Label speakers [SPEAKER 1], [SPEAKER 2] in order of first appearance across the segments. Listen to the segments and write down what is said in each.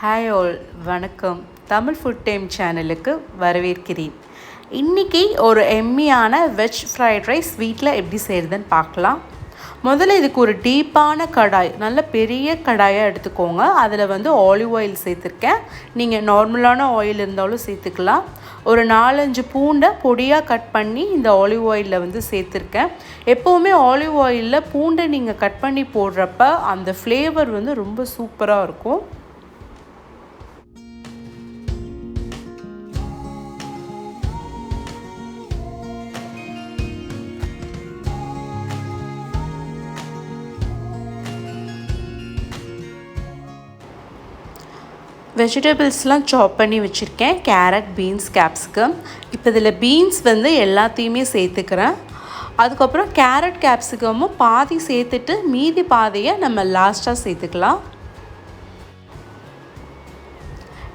[SPEAKER 1] Hi all, வணக்கம். Tamil food time சேனலுக்கு வரவேற்கிறேன். இன்றைக்கி ஒரு எம்மியான வெஜ் ஃப்ரைட் ரைஸ் வீட்டில் எப்படி செய்கிறதுன்னு பார்க்கலாம். முதல்ல இதுக்கு ஒரு டீப்பான கடாய், நல்ல பெரிய கடாயாக எடுத்துக்கோங்க. அதில் ஆலிவ் ஆயில் சேர்த்துருக்கேன். நீங்கள் நார்மலான ஆயில் இருந்தாலும் சேர்த்துக்கலாம். ஒரு 4-5 பூண்டை பொடியாக கட் பண்ணி இந்த ஆலிவ் ஆயிலில் சேர்த்துருக்கேன். எப்போவுமே ஆலிவ் ஆயிலில் பூண்டை நீங்கள் கட் பண்ணி போடுறப்ப அந்த ஃப்ளேவர் ரொம்ப சூப்பராக இருக்கும். வெஜிடபிள்ஸ்லாம் சாப் பண்ணி வச்சுருக்கேன். Carrot, beans, capsicum. இப்போ இதில் பீன்ஸ் எல்லாத்தையுமே சேர்த்துக்கிறேன். அதுக்கப்புறம் கேரட், கேப்சிகமும் பாதி சேர்த்துட்டு மீதி பாதியை நம்ம லாஸ்ட்டாக சேர்த்துக்கலாம்.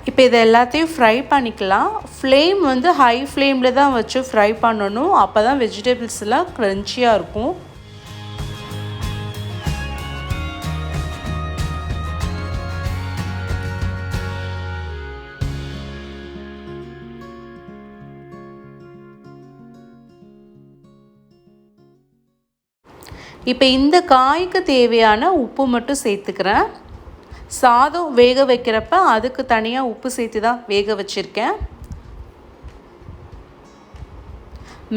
[SPEAKER 1] இப்போ இதை எல்லாத்தையும் ஃப்ரை பண்ணிக்கலாம். ஃப்ளேம் ஹை ஃப்ளேமில் தான் வச்சு ஃப்ரை பண்ணணும். அப்போ தான் வெஜிடபிள்ஸ்லாம் க்ரன்ச்சியாக இருக்கும். இப்போ இந்த காய்க்கு தேவையான உப்பு மட்டும் சேர்த்துக்கிறேன். சாதம் வேக வைக்கிறப்ப அதுக்கு தனியாக உப்பு சேர்த்து தான் வேக வச்சுருக்கேன்.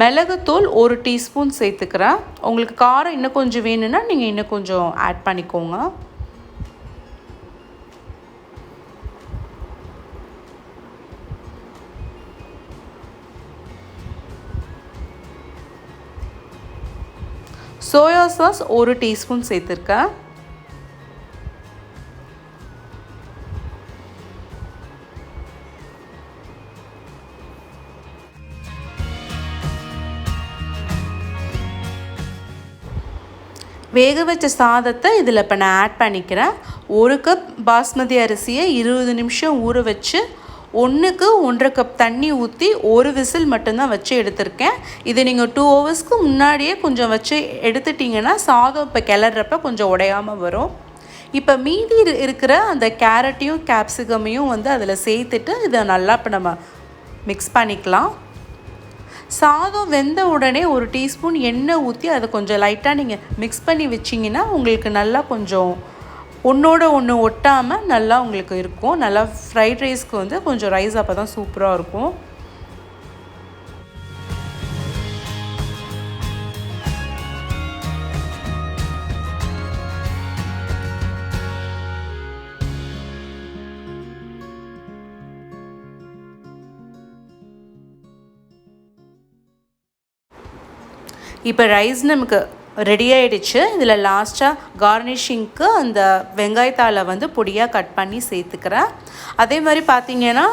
[SPEAKER 1] மிளகுத்தூள் 1 டீஸ்பூன் சேர்த்துக்கிறேன். உங்களுக்கு காரம் இன்னும் கொஞ்சம் வேணும்னா நீங்கள் இன்னும் கொஞ்சம் ஆட் பண்ணிக்கோங்க. சோயா சாஸ் 1 டீஸ்பூன் சேர்த்துருக்கேன். வேக வச்ச சாதத்தை இதில் இப்போ நான் ஆட் பண்ணிக்கிறேன். 1 கப் பாஸ்மதி அரிசியை 20 நிமிஷம் ஊற வச்சு 1க்கு 1.5 கப் தண்ணி ஊற்றி 1 விசில் மட்டும்தான் வச்சு எடுத்திருக்கேன். இது நீங்கள் 2 ஹவர்ஸ்க்கு முன்னாடியே கொஞ்சம் வச்சு எடுத்துட்டிங்கன்னா சாதம் இப்போ கிளறப்ப கொஞ்சம் உடையாமல் வரும். இப்போ மீதி இருக்கிற அந்த கேரட்டையும் கேப்சிகமையும் அதில் சேர்த்துட்டு இதை நல்லா இப்போ நம்ம மிக்ஸ் பண்ணிக்கலாம். சாதம் வெந்த உடனே 1 டீஸ்பூன் எண்ணெய் ஊற்றி அதை கொஞ்சம் லைட்டாக நீங்கள் மிக்ஸ் பண்ணி வச்சிங்கன்னா உங்களுக்கு நல்லா கொஞ்சம் ஒன்றோட ஒன்று ஒட்டாமல் நல்லா உங்களுக்கு இருக்கும். நல்லா ஃப்ரைட் ரைஸ்க்கு கொஞ்சம் ரைஸ் அப்போ தான் சூப்பராக இருக்கும். இப்போ ரைஸ் நமக்கு ரெடி ஆகிடுச்சு. இதில் லாஸ்ட்டாக கார்னிஷிங்க்கு அந்த வெங்காயத்தாளை பொடியாக கட் பண்ணி சேர்த்துக்கிறேன். அதே மாதிரி பார்த்திங்கன்னா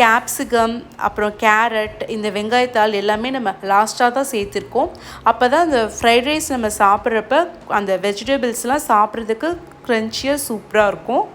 [SPEAKER 1] கேப்சிகம், அப்புறம் கேரட், இந்த வெங்காயத்தாள் எல்லாமே நம்ம லாஸ்ட்டாக தான் சேர்த்துருக்கோம். அப்போ தான் அந்த ஃப்ரைட் ரைஸ் நம்ம சாப்பிட்றப்ப அந்த வெஜிடபிள்ஸ்லாம் சாப்பிட்றதுக்கு க்ரன்ச்சியாக சூப்பராக இருக்கும்.